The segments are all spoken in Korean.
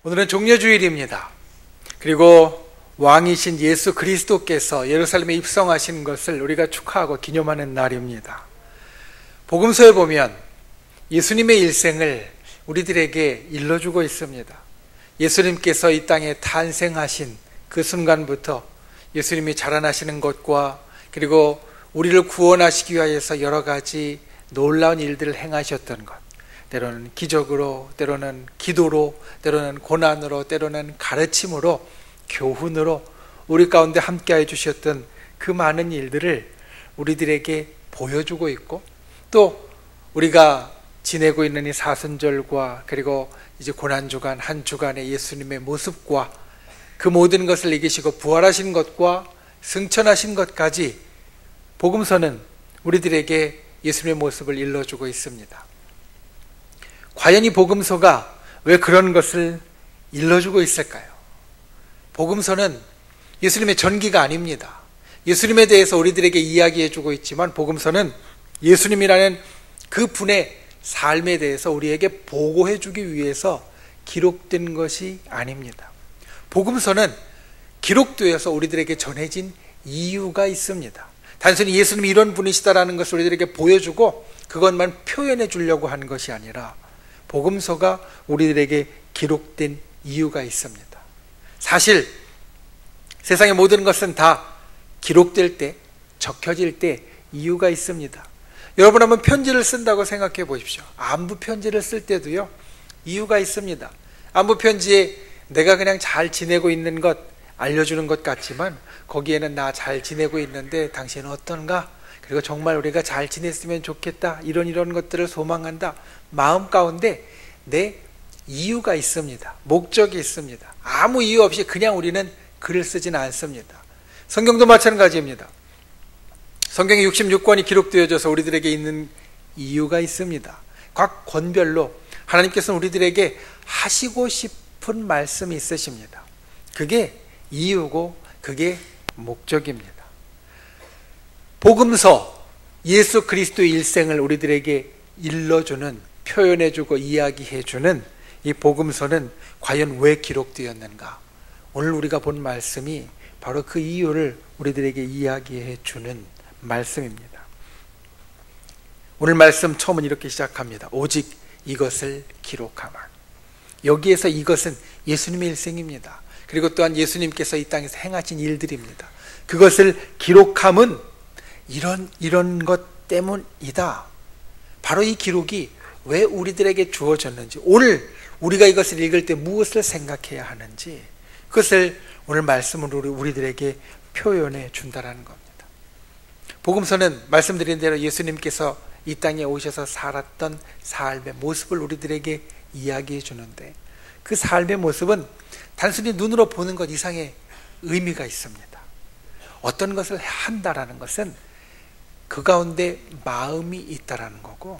오늘은 종려주일입니다. 그리고 왕이신 예수 그리스도께서 예루살렘에 입성하신 것을 우리가 축하하고 기념하는 날입니다. 복음서에 보면 예수님의 일생을 우리들에게 일러주고 있습니다. 예수님께서 이 땅에 탄생하신 그 순간부터 예수님이 자라나시는 것과 그리고 우리를 구원하시기 위하여서 여러 가지 놀라운 일들을 행하셨던 것, 때로는 기적으로, 때로는 기도로, 때로는 고난으로, 때로는 가르침으로, 교훈으로 우리 가운데 함께해 주셨던 그 많은 일들을 우리들에게 보여주고 있고, 또 우리가 지내고 있는 이 사순절과 그리고 이제 고난주간 한 주간의 예수님의 모습과 그 모든 것을 이기시고 부활하신 것과 승천하신 것까지 복음서는 우리들에게 예수님의 모습을 일러주고 있습니다. 과연 이 복음서가 왜 그런 것을 일러주고 있을까요? 복음서는 예수님의 전기가 아닙니다. 예수님에 대해서 우리들에게 이야기해주고 있지만 복음서는 예수님이라는 그 분의 삶에 대해서 우리에게 보고해주기 위해서 기록된 것이 아닙니다. 복음서는 기록되어서 우리들에게 전해진 이유가 있습니다. 단순히 예수님이 이런 분이시다라는 것을 우리들에게 보여주고 그것만 표현해 주려고 한 것이 아니라 복음서가 우리들에게 기록된 이유가 있습니다. 사실 세상의 모든 것은 다 기록될 때, 적혀질 때 이유가 있습니다. 여러분 한번 편지를 쓴다고 생각해 보십시오. 안부 편지를 쓸 때도요, 이유가 있습니다. 안부 편지에 내가 그냥 잘 지내고 있는 것 알려주는 것 같지만 거기에는 나 잘 지내고 있는데 당신은 어떤가? 그리고 정말 우리가 잘 지냈으면 좋겠다. 이런 것들을 소망한다. 마음 가운데 내 이유가 있습니다. 목적이 있습니다. 아무 이유 없이 그냥 우리는 글을 쓰지는 않습니다. 성경도 마찬가지입니다. 성경에 66권이 기록되어져서 우리들에게 있는 이유가 있습니다. 각 권별로 하나님께서는 우리들에게 하시고 싶은 말씀이 있으십니다. 그게 이유고 그게 목적입니다. 복음서, 예수 그리스도의 일생을 우리들에게 일러주는, 표현해주고 이야기해주는 이 복음서는 과연 왜 기록되었는가? 오늘 우리가 본 말씀이 바로 그 이유를 우리들에게 이야기해주는 말씀입니다. 오늘 말씀 처음은 이렇게 시작합니다. 오직 이것을 기록하마. 여기에서 이것은 예수님의 일생입니다. 그리고 또한 예수님께서 이 땅에서 행하신 일들입니다. 그것을 기록함은 이런 것 때문이다. 바로 이 기록이 왜 우리들에게 주어졌는지, 오늘 우리가 이것을 읽을 때 무엇을 생각해야 하는지 그것을 오늘 말씀으로 우리들에게 표현해 준다는 겁니다. 복음서는 말씀드린 대로 예수님께서 이 땅에 오셔서 살았던 삶의 모습을 우리들에게 이야기해 주는데 그 삶의 모습은 단순히 눈으로 보는 것 이상의 의미가 있습니다. 어떤 것을 한다라는 것은 그 가운데 마음이 있다라는 거고,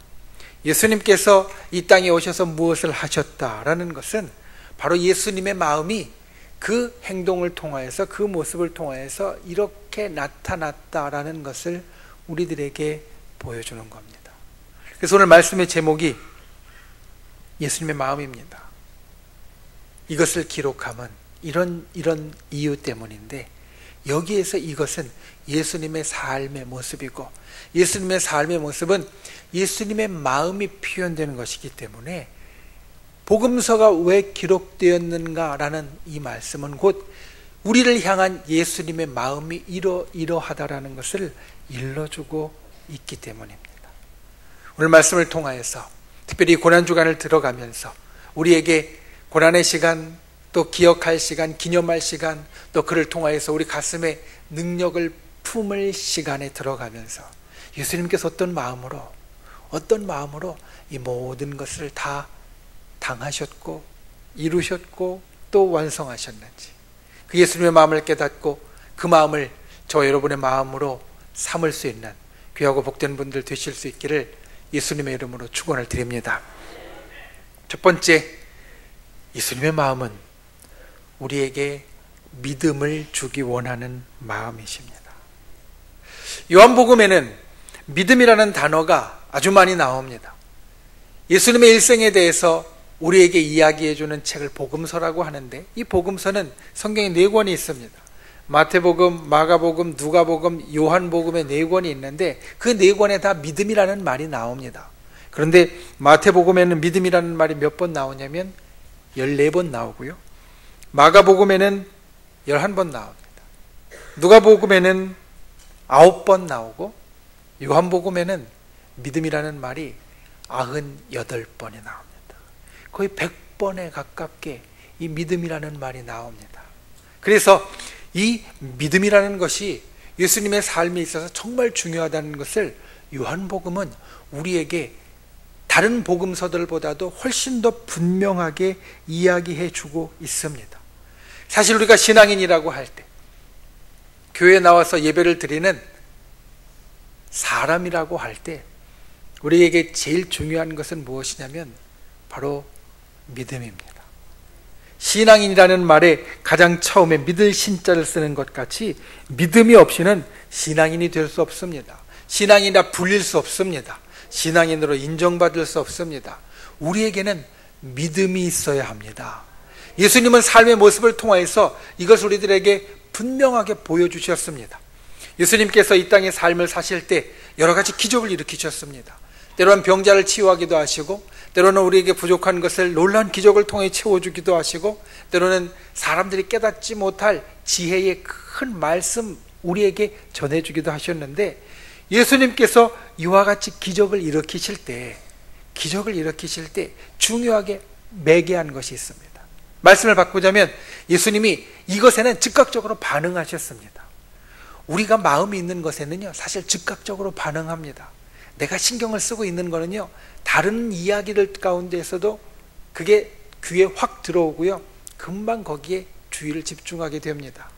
예수님께서 이 땅에 오셔서 무엇을 하셨다라는 것은 바로 예수님의 마음이 그 행동을 통하여서, 그 모습을 통하여서 이렇게 나타났다라는 것을 우리들에게 보여주는 겁니다. 그래서 오늘 말씀의 제목이 예수님의 마음입니다. 이것을 기록함은 이런 이유 때문인데, 여기에서 이것은 예수님의 삶의 모습이고, 예수님의 삶의 모습은 예수님의 마음이 표현되는 것이기 때문에 복음서가 왜 기록되었는가라는 이 말씀은 곧 우리를 향한 예수님의 마음이 이러하다라는 것을 일러주고 있기 때문입니다. 오늘 말씀을 통하여서 특별히 고난주간을 들어가면서 우리에게 고난의 시간, 또 기억할 시간, 기념할 시간, 또 그를 통하여서 우리 가슴에 능력을 품을 시간에 들어가면서 예수님께서 어떤 마음으로 이 모든 것을 다 당하셨고 이루셨고 또 완성하셨는지, 그 예수님의 마음을 깨닫고 그 마음을 저 여러분의 마음으로 삼을 수 있는 귀하고 복된 분들 되실 수 있기를 예수님의 이름으로 축원을 드립니다. 첫 번째, 예수님의 마음은 우리에게 믿음을 주기 원하는 마음이십니다. 요한복음에는 믿음이라는 단어가 아주 많이 나옵니다. 예수님의 일생에 대해서 우리에게 이야기해주는 책을 복음서라고 하는데, 이 복음서는 성경에 4권이 있습니다. 마태복음, 마가복음, 누가복음, 요한복음의 4권이 있는데 그 4권에 다 믿음이라는 말이 나옵니다. 그런데 마태복음에는 믿음이라는 말이 몇 번 나오냐면 14번 나오고요, 마가복음에는 11번 나옵니다. 누가복음에는 9번 나오고, 요한복음에는 믿음이라는 말이 98번이 나옵니다. 거의 100번에 가깝게 이 믿음이라는 말이 나옵니다. 그래서 이 믿음이라는 것이 예수님의 삶에 있어서 정말 중요하다는 것을 요한복음은 우리에게 다른 복음서들보다도 훨씬 더 분명하게 이야기해 주고 있습니다. 사실 우리가 신앙인이라고 할 때, 교회에 나와서 예배를 드리는 사람이라고 할 때 우리에게 제일 중요한 것은 무엇이냐면 바로 믿음입니다. 신앙인이라는 말에 가장 처음에 믿을 신자를 쓰는 것 같이 믿음이 없이는 신앙인이 될 수 없습니다. 신앙인이라 불릴 수 없습니다. 신앙인으로 인정받을 수 없습니다. 우리에게는 믿음이 있어야 합니다. 예수님은 삶의 모습을 통하여서 이것을 우리들에게 분명하게 보여주셨습니다. 예수님께서 이 땅의 삶을 사실 때 여러 가지 기적을 일으키셨습니다. 때로는 병자를 치유하기도 하시고, 때로는 우리에게 부족한 것을 놀라운 기적을 통해 채워주기도 하시고, 때로는 사람들이 깨닫지 못할 지혜의 큰 말씀 우리에게 전해주기도 하셨는데, 예수님께서 이와 같이 기적을 일으키실 때 중요하게 매개한 것이 있습니다. 말씀을 바꾸자면 예수님이 이것에는 즉각적으로 반응하셨습니다. 우리가 마음이 있는 것에는요, 사실 즉각적으로 반응합니다. 내가 신경을 쓰고 있는 거는요, 다른 이야기들 가운데에서도 그게 귀에 확 들어오고요, 금방 거기에 주의를 집중하게 됩니다.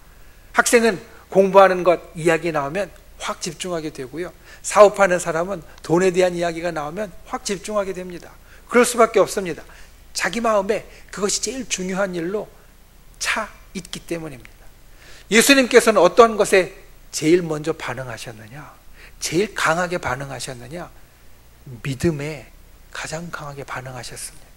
학생은 공부하는 것 이야기 나오면 확 집중하게 되고요, 사업하는 사람은 돈에 대한 이야기가 나오면 확 집중하게 됩니다. 그럴 수밖에 없습니다. 자기 마음에 그것이 제일 중요한 일로 차 있기 때문입니다. 예수님께서는 어떤 것에 제일 먼저 반응하셨느냐? 제일 강하게 반응하셨느냐? 믿음에 가장 강하게 반응하셨습니다.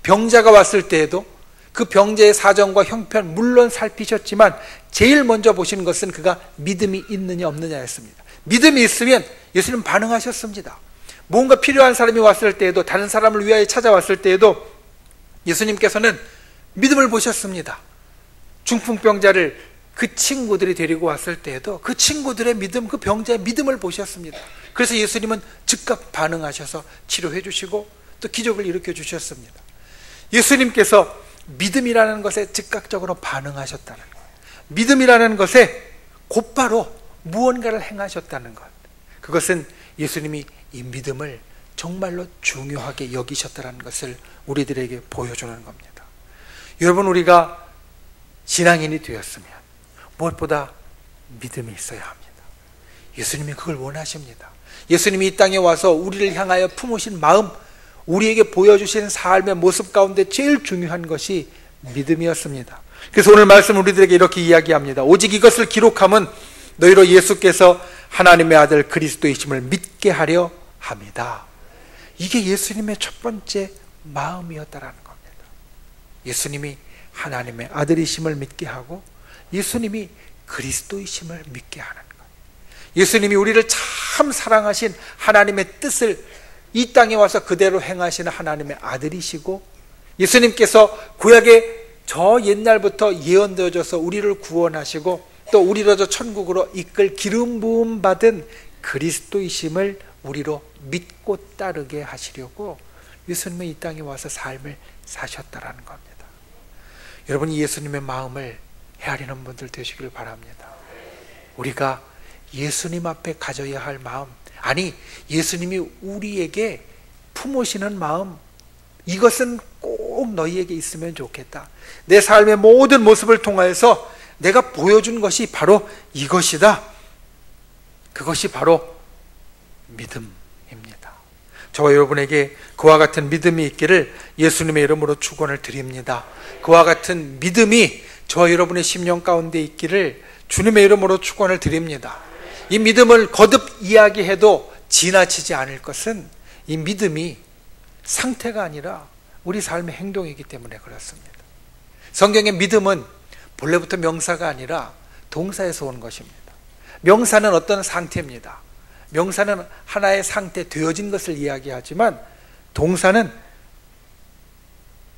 병자가 왔을 때에도 그 병자의 사정과 형편 물론 살피셨지만 제일 먼저 보신 것은 그가 믿음이 있느냐 없느냐였습니다. 믿음이 있으면 예수님 반응하셨습니다. 뭔가 필요한 사람이 왔을 때에도, 다른 사람을 위하여 찾아왔을 때에도 예수님께서는 믿음을 보셨습니다. 중풍병자를 그 친구들이 데리고 왔을 때에도 그 친구들의 믿음, 그 병자의 믿음을 보셨습니다. 그래서 예수님은 즉각 반응하셔서 치료해 주시고 또 기적을 일으켜 주셨습니다. 예수님께서 믿음이라는 것에 즉각적으로 반응하셨다는 거예요. 믿음이라는 것에 곧바로 무언가를 행하셨다는 것, 그것은 예수님이 이 믿음을 정말로 중요하게 여기셨다는 것을 우리들에게 보여주는 겁니다. 여러분, 우리가 신앙인이 되었으면 무엇보다 믿음이 있어야 합니다. 예수님이 그걸 원하십니다. 예수님이 이 땅에 와서 우리를 향하여 품으신 마음, 우리에게 보여주신 삶의 모습 가운데 제일 중요한 것이 믿음이었습니다. 그래서 오늘 말씀 우리들에게 이렇게 이야기합니다. 오직 이것을 기록함은 너희로 예수께서 하나님의 아들 그리스도이심을 믿게 하려 합니다. 이게 예수님의 첫 번째 마음이었다라는 겁니다. 예수님이 하나님의 아들이심을 믿게 하고 예수님이 그리스도이심을 믿게 하는 것. 예수님이 우리를 참 사랑하신 하나님의 뜻을 이 땅에 와서 그대로 행하시는 하나님의 아들이시고, 예수님께서 구약에 저 옛날부터 예언되어져서 우리를 구원하시고 또 우리를 저 천국으로 이끌 기름 부음 받은 그리스도이심을 우리로 믿고 따르게 하시려고 예수님이 이 땅에 와서 삶을 사셨다라는 겁니다. 여러분이 예수님의 마음을 헤아리는 분들 되시길 바랍니다. 우리가 예수님 앞에 가져야 할 마음, 아니 예수님이 우리에게 품으시는 마음, 이것은 꼭 너희에게 있으면 좋겠다. 내 삶의 모든 모습을 통하여서 내가 보여준 것이 바로 이것이다. 그것이 바로 믿음입니다. 저와 여러분에게 그와 같은 믿음이 있기를 예수님의 이름으로 축원을 드립니다. 그와 같은 믿음이 저와 여러분의 심령 가운데 있기를 주님의 이름으로 축원을 드립니다. 이 믿음을 거듭 이야기해도 지나치지 않을 것은 이 믿음이 상태가 아니라 우리 삶의 행동이기 때문에 그렇습니다. 성경의 믿음은 본래부터 명사가 아니라 동사에서 온 것입니다. 명사는 어떤 상태입니다. 명사는 하나의 상태, 되어진 것을 이야기하지만 동사는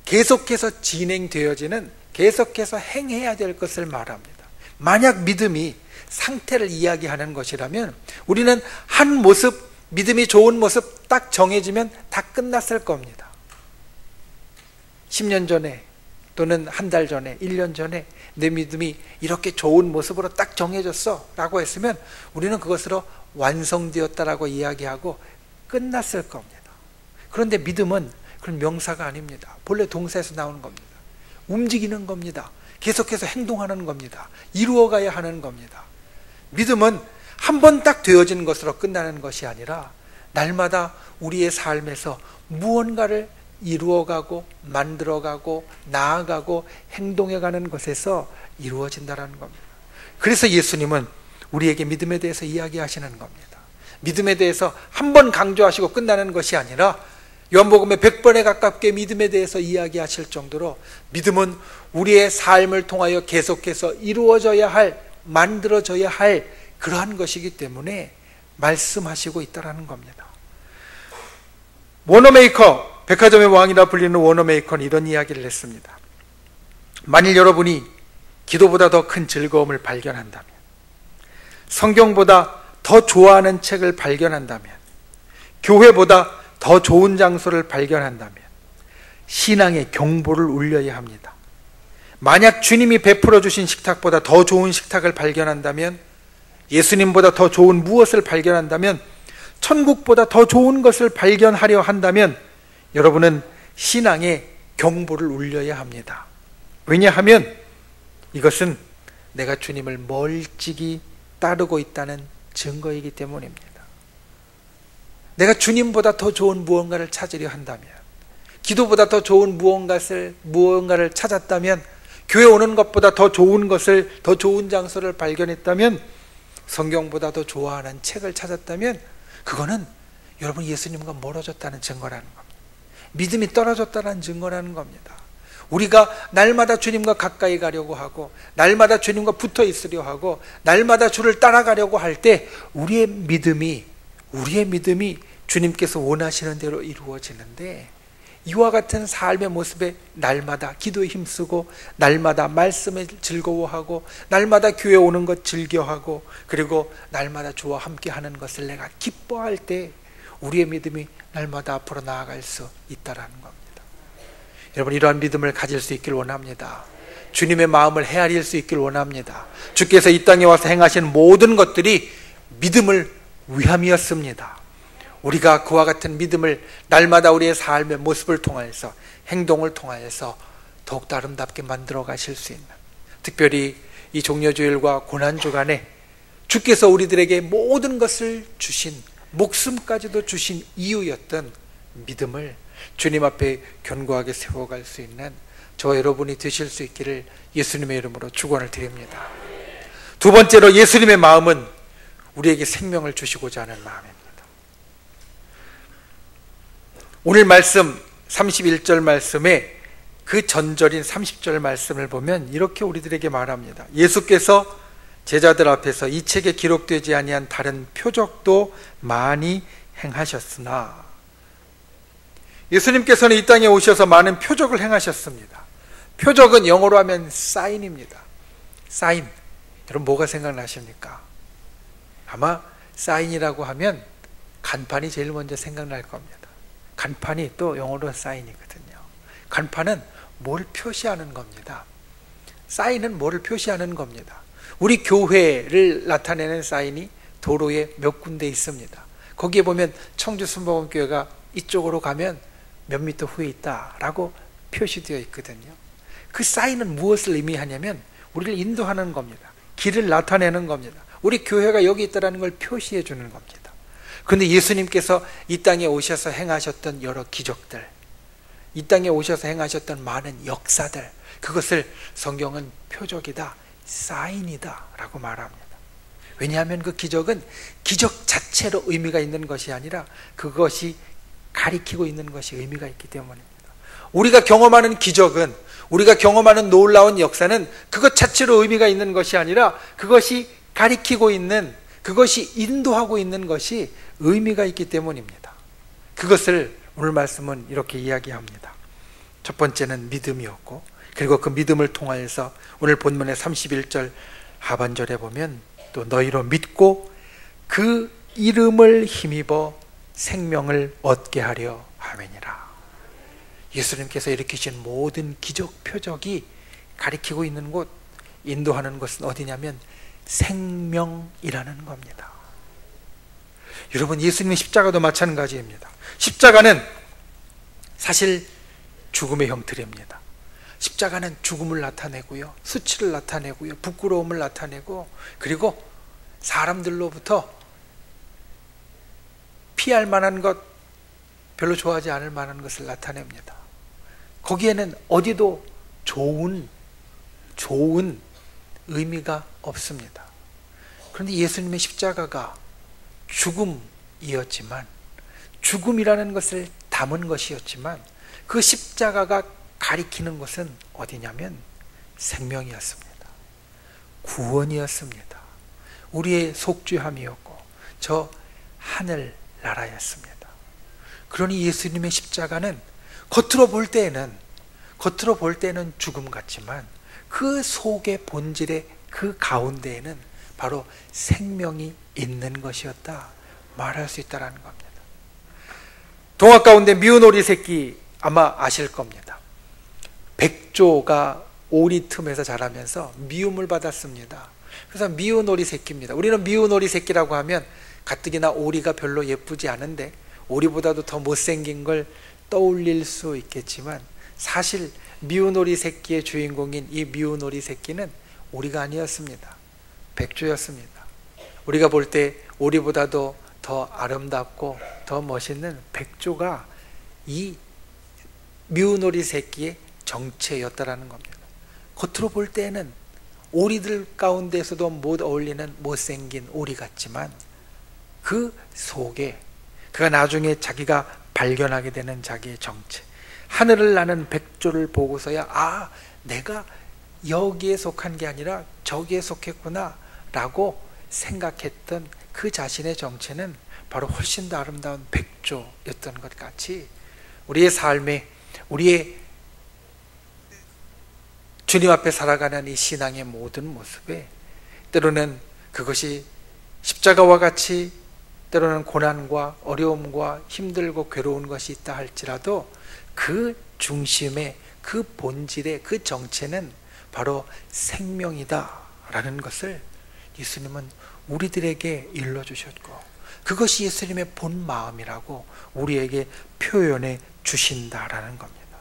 계속해서 진행되어지는, 계속해서 행해야 될 것을 말합니다. 만약 믿음이 상태를 이야기하는 것이라면 우리는 한 모습, 믿음이 좋은 모습 딱 정해지면 다 끝났을 겁니다. 10년 전에 또는 한 달 전에, 1년 전에 내 믿음이 이렇게 좋은 모습으로 딱 정해졌어 라고 했으면 우리는 그것으로 완성되었다라고 이야기하고 끝났을 겁니다. 그런데 믿음은 그런 명사가 아닙니다. 본래 동사에서 나오는 겁니다. 움직이는 겁니다. 계속해서 행동하는 겁니다. 이루어가야 하는 겁니다. 믿음은 한 번 딱 되어진 것으로 끝나는 것이 아니라 날마다 우리의 삶에서 무언가를 이루어가고 만들어가고 나아가고 행동해가는 것에서 이루어진다는 겁니다. 그래서 예수님은 우리에게 믿음에 대해서 이야기하시는 겁니다. 믿음에 대해서 한 번 강조하시고 끝나는 것이 아니라 요한복음에 100번에 가깝게 믿음에 대해서 이야기하실 정도로 믿음은 우리의 삶을 통하여 계속해서 이루어져야 할, 만들어져야 할 그러한 것이기 때문에 말씀하시고 있다는 겁니다. 워너메이커, 백화점의 왕이라 불리는 워너메이커는 이런 이야기를 했습니다. 만일 여러분이 기도보다 더 큰 즐거움을 발견한다면, 성경보다 더 좋아하는 책을 발견한다면, 교회보다 더 좋은 장소를 발견한다면 신앙의 경보를 울려야 합니다. 만약 주님이 베풀어 주신 식탁보다 더 좋은 식탁을 발견한다면, 예수님보다 더 좋은 무엇을 발견한다면, 천국보다 더 좋은 것을 발견하려 한다면 여러분은 신앙의 경보를 울려야 합니다. 왜냐하면 이것은 내가 주님을 멀찍이 따르고 있다는 증거이기 때문입니다. 내가 주님보다 더 좋은 무언가를 찾으려 한다면, 기도보다 더 좋은 무언가를 찾았다면, 교회 오는 것보다 더 좋은 것을, 더 좋은 장소를 발견했다면, 성경보다 더 좋아하는 책을 찾았다면 그거는 여러분 예수님과 멀어졌다는 증거라는 겁니다. 믿음이 떨어졌다는 증거라는 겁니다. 우리가 날마다 주님과 가까이 가려고 하고 날마다 주님과 붙어 있으려 하고 날마다 주를 따라가려고 할 때 우리의 믿음이 주님께서 원하시는 대로 이루어지는데, 이와 같은 삶의 모습에 날마다 기도에 힘쓰고 날마다 말씀에 즐거워하고 날마다 교회 오는 것 즐겨하고 그리고 날마다 주와 함께하는 것을 내가 기뻐할 때 우리의 믿음이 날마다 앞으로 나아갈 수 있다라는 겁니다. 여러분, 이러한 믿음을 가질 수 있길 원합니다. 주님의 마음을 헤아릴 수 있길 원합니다. 주께서 이 땅에 와서 행하신 모든 것들이 믿음을 위함이었습니다. 우리가 그와 같은 믿음을 날마다 우리의 삶의 모습을 통하여서, 행동을 통하여서 더욱더 아름답게 만들어 가실 수 있는, 특별히 이 종려주일과 고난주간에 주께서 우리들에게 모든 것을 주신, 목숨까지도 주신 이유였던 믿음을 주님 앞에 견고하게 세워갈 수 있는 저 여러분이 되실 수 있기를 예수님의 이름으로 축원을 드립니다. 두 번째로, 예수님의 마음은 우리에게 생명을 주시고자 하는 마음입니다. 오늘 말씀 31절 말씀에 그 전절인 30절 말씀을 보면 이렇게 우리들에게 말합니다. 예수께서 제자들 앞에서 이 책에 기록되지 아니한 다른 표적도 많이 행하셨으나, 예수님께서는 이 땅에 오셔서 많은 표적을 행하셨습니다. 표적은 영어로 하면 사인입니다. 사인. 여러분 뭐가 생각나십니까? 아마 사인이라고 하면 간판이 제일 먼저 생각날 겁니다. 간판이 또 영어로 사인이거든요. 간판은 뭘 표시하는 겁니다. 사인은 뭐를 표시하는 겁니다. 우리 교회를 나타내는 사인이 도로에 몇 군데 있습니다. 거기에 보면 청주 순복음교회가 이쪽으로 가면 몇 미터 후에 있다라고 표시되어 있거든요. 그 사인은 무엇을 의미하냐면 우리를 인도하는 겁니다. 길을 나타내는 겁니다. 우리 교회가 여기 있다는 걸 표시해 주는 겁니다. 그런데 예수님께서 이 땅에 오셔서 행하셨던 여러 기적들, 이 땅에 오셔서 행하셨던 많은 역사들, 그것을 성경은 표적이다, 사인이다 라고 말합니다. 왜냐하면 그 기적은 기적 자체로 의미가 있는 것이 아니라 그것이 가리키고 있는 것이 의미가 있기 때문입니다. 우리가 경험하는 기적은, 우리가 경험하는 놀라운 역사는 그것 자체로 의미가 있는 것이 아니라 그것이 가리키고 있는, 그것이 인도하고 있는 것이 의미가 있기 때문입니다. 그것을 오늘 말씀은 이렇게 이야기합니다. 첫 번째는 믿음이었고, 그리고 그 믿음을 통하여서 오늘 본문의 31절 하반절에 보면 또 너희로 믿고 그 이름을 힘입어 생명을 얻게 하려 함이니라. 예수님께서 일으키신 모든 기적 표적이 가리키고 있는 곳, 인도하는 곳은 어디냐면 생명이라는 겁니다. 여러분, 예수님의 십자가도 마찬가지입니다. 십자가는 사실 죽음의 형틀입니다. 십자가는 죽음을 나타내고요, 수치를 나타내고요, 부끄러움을 나타내고, 그리고 사람들로부터 피할 만한 것, 별로 좋아하지 않을 만한 것을 나타냅니다. 거기에는 어디도 좋은 의미가 없습니다. 그런데 예수님의 십자가가 죽음이었지만, 죽음이라는 것을 담은 것이었지만, 그 십자가가 가리키는 것은 어디냐면 생명이었습니다. 구원이었습니다. 우리의 속죄함이었고 저 하늘 나라였습니다. 그러니 예수님의 십자가는 겉으로 볼 때는 죽음 같지만 그 속의 본질의 그 가운데에는 바로 생명이 있는 것이었다 말할 수 있다는 겁니다. 동화 가운데 미운 오리 새끼 아마 아실 겁니다. 백조가 오리 틈에서 자라면서 미움을 받았습니다. 그래서 미운 오리 새끼입니다. 우리는 미운 오리 새끼라고 하면 가뜩이나 오리가 별로 예쁘지 않은데 오리보다도 더 못생긴 걸 떠올릴 수 있겠지만, 사실 미운 오리 새끼의 주인공인 이 미운 오리 새끼는 오리가 아니었습니다. 백조였습니다. 우리가 볼 때 오리보다도 더 아름답고 더 멋있는 백조가 이 미운 오리 새끼의 정체였다라는 겁니다. 겉으로 볼 때는 오리들 가운데서도 못 어울리는 못생긴 오리 같지만 그 속에 그가 나중에 자기가 발견하게 되는 자기의 정체, 하늘을 나는 백조를 보고서야 내가 여기에 속한 게 아니라 저기에 속했구나 라고 생각했던 그 자신의 정체는 바로 훨씬 더 아름다운 백조였던 것 같이 우리의 삶에, 우리의 주님 앞에 살아가는 이 신앙의 모든 모습에 때로는 그것이 십자가와 같이 때로는 고난과 어려움과 힘들고 괴로운 것이 있다 할지라도 그 중심에, 그 본질의 그 정체는 바로 생명이다 라는 것을 예수님은 우리들에게 일러주셨고, 그것이 예수님의 본 마음이라고 우리에게 표현해 주신다라는 겁니다.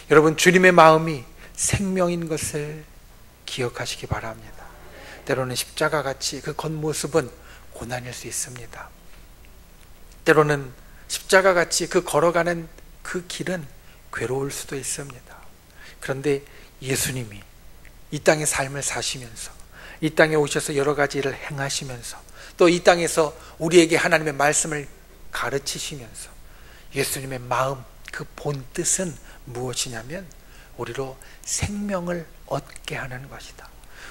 여러분, 주님의 마음이 생명인 것을 기억하시기 바랍니다. 때로는 십자가같이 그 겉모습은 고난일 수 있습니다. 때로는 십자가같이 그 걸어가는 그 길은 괴로울 수도 있습니다. 그런데 예수님이 이 땅의 삶을 사시면서, 이 땅에 오셔서 여러 가지 일을 행하시면서, 또 이 땅에서 우리에게 하나님의 말씀을 가르치시면서 예수님의 마음, 그 본뜻은 무엇이냐면 우리로 생명을 얻게 하는 것이다.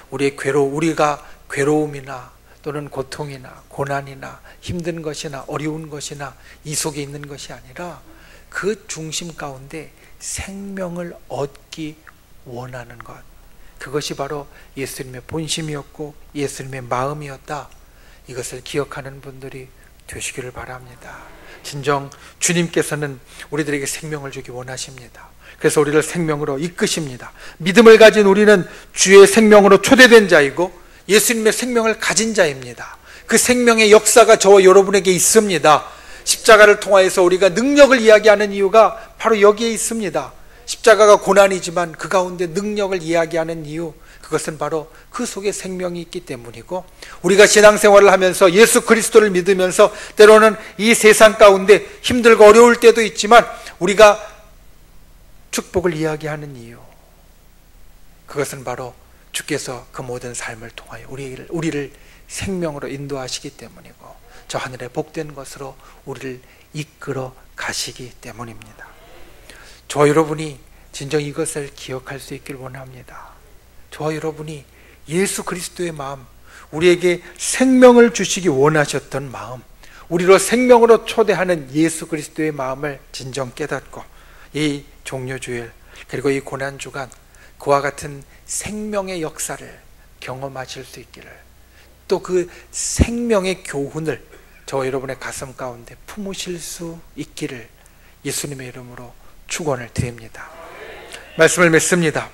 우리가 괴로움이나 또는 고통이나 고난이나 힘든 것이나 어려운 것이나 이 속에 있는 것이 아니라 그 중심 가운데 생명을 얻기 원하는 것, 그것이 바로 예수님의 본심이었고 예수님의 마음이었다. 이것을 기억하는 분들이 되시기를 바랍니다. 진정 주님께서는 우리들에게 생명을 주기 원하십니다. 그래서 우리를 생명으로 이끄십니다. 믿음을 가진 우리는 주의 생명으로 초대된 자이고 예수님의 생명을 가진 자입니다. 그 생명의 역사가 저와 여러분에게 있습니다. 십자가를 통하여서 우리가 능력을 이야기하는 이유가 바로 여기에 있습니다. 십자가가 고난이지만 그 가운데 능력을 이야기하는 이유, 그것은 바로 그 속에 생명이 있기 때문이고, 우리가 신앙생활을 하면서 예수 그리스도를 믿으면서 때로는 이 세상 가운데 힘들고 어려울 때도 있지만 우리가 축복을 이야기하는 이유, 그것은 바로 주께서 그 모든 삶을 통하여 우리를 생명으로 인도하시기 때문이고 저 하늘의 복된 것으로 우리를 이끌어 가시기 때문입니다. 저와 여러분이 진정 이것을 기억할 수 있길 원합니다. 저와 여러분이 예수 그리스도의 마음, 우리에게 생명을 주시기 원하셨던 마음, 우리로 생명으로 초대하는 예수 그리스도의 마음을 진정 깨닫고 이 종료주일 그리고 이 고난주간 그와 같은 생명의 역사를 경험하실 수 있기를, 또 그 생명의 교훈을 저와 여러분의 가슴 가운데 품으실 수 있기를 예수님의 이름으로 축원을 드립니다. 말씀을 맺습니다.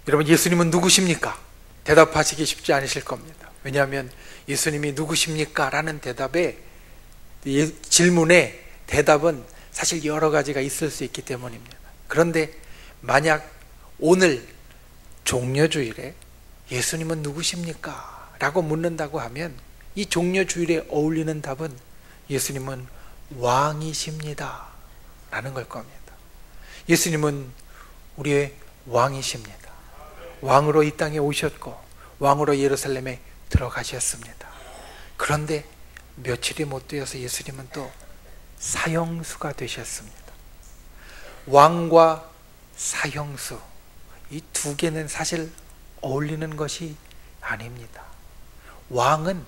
여러분, 예수님은 누구십니까? 대답하시기 쉽지 않으실 겁니다. 왜냐하면 예수님이 누구십니까? 라는 질문에 대답은 사실 여러 가지가 있을 수 있기 때문입니다. 그런데 만약 오늘 종려주일에 예수님은 누구십니까? 라고 묻는다고 하면 이 종려주일에 어울리는 답은 예수님은 왕이십니다 라는 걸 겁니다. 예수님은 우리의 왕이십니다. 왕으로 이 땅에 오셨고 왕으로 예루살렘에 들어가셨습니다. 그런데 며칠이 못 되어서 예수님은 또 사형수가 되셨습니다. 왕과 사형수, 이 두 개는 사실 어울리는 것이 아닙니다. 왕은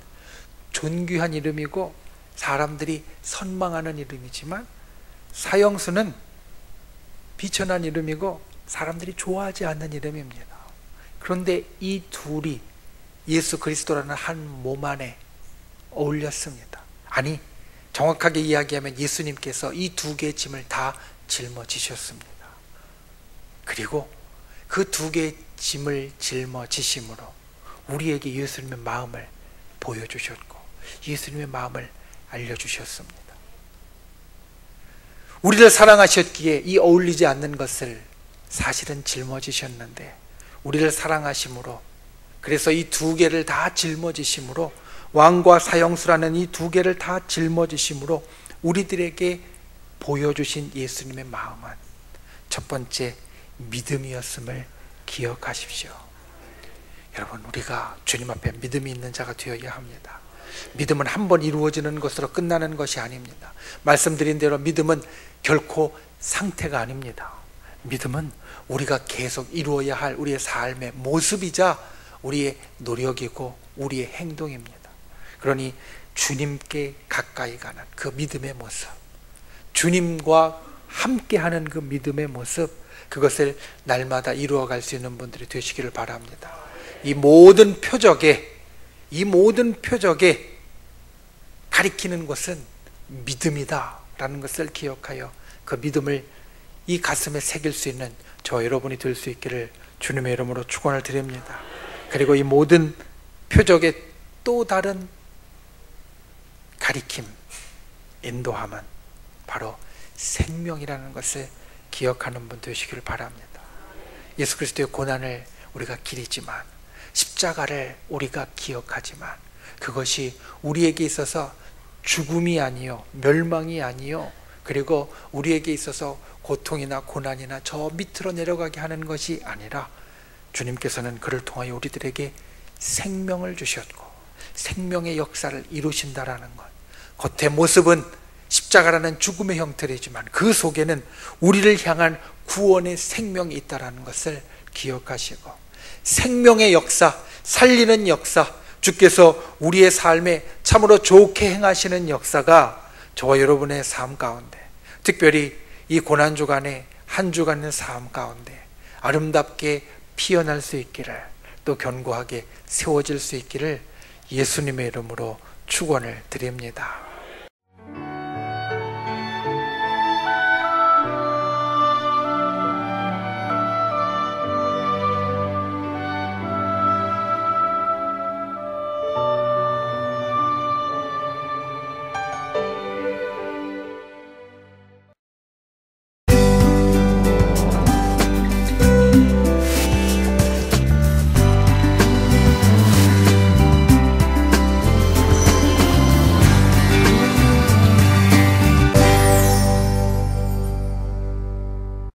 존귀한 이름이고 사람들이 선망하는 이름이지만 사형수는 비천한 이름이고 사람들이 좋아하지 않는 이름입니다. 그런데 이 둘이 예수 그리스도라는 한 몸 안에 어울렸습니다. 아니, 정확하게 이야기하면 예수님께서 이 두 개의 짐을 다 짊어지셨습니다. 그리고 그 두 개의 짐을 짊어지심으로 우리에게 예수님의 마음을 보여주셨고 예수님의 마음을 알려주셨습니다. 우리를 사랑하셨기에 이 어울리지 않는 것을 사실은 짊어지셨는데, 우리를 사랑하심으로, 그래서 이 두 개를 다 짊어지심으로, 왕과 사형수라는 이 두 개를 다 짊어지심으로 우리들에게 보여주신 예수님의 마음은 첫 번째 믿음이었음을 기억하십시오. 여러분, 우리가 주님 앞에 믿음이 있는 자가 되어야 합니다. 믿음은 한 번 이루어지는 것으로 끝나는 것이 아닙니다. 말씀드린 대로 믿음은 결코 상태가 아닙니다. 믿음은 우리가 계속 이루어야 할 우리의 삶의 모습이자 우리의 노력이고 우리의 행동입니다. 그러니 주님께 가까이 가는 그 믿음의 모습, 주님과 함께하는 그 믿음의 모습, 그것을 날마다 이루어갈 수 있는 분들이 되시기를 바랍니다. 이 모든 표적에 가리키는 것은 믿음이다 라는 것을 기억하여 그 믿음을 이 가슴에 새길 수 있는 저 여러분이 될 수 있기를 주님의 이름으로 축원을 드립니다. 그리고 이 모든 표적의 또 다른 가리킴, 인도함은 바로 생명이라는 것을 기억하는 분 되시기를 바랍니다. 예수 그리스도의 고난을 우리가 기리지만, 십자가를 우리가 기억하지만, 그것이 우리에게 있어서 죽음이 아니요 멸망이 아니요 그리고 우리에게 있어서 고통이나 고난이나 저 밑으로 내려가게 하는 것이 아니라 주님께서는 그를 통하여 우리들에게 생명을 주셨고 생명의 역사를 이루신다라는 것, 겉의 모습은 십자가라는 죽음의 형태이지만 그 속에는 우리를 향한 구원의 생명이 있다라는 것을 기억하시고, 생명의 역사, 살리는 역사, 주께서 우리의 삶에 참으로 좋게 행하시는 역사가 저와 여러분의 삶 가운데, 특별히 이 고난주간의 한 주간의 삶 가운데 아름답게 피어날 수 있기를, 또 견고하게 세워질 수 있기를 예수님의 이름으로 축원을 드립니다.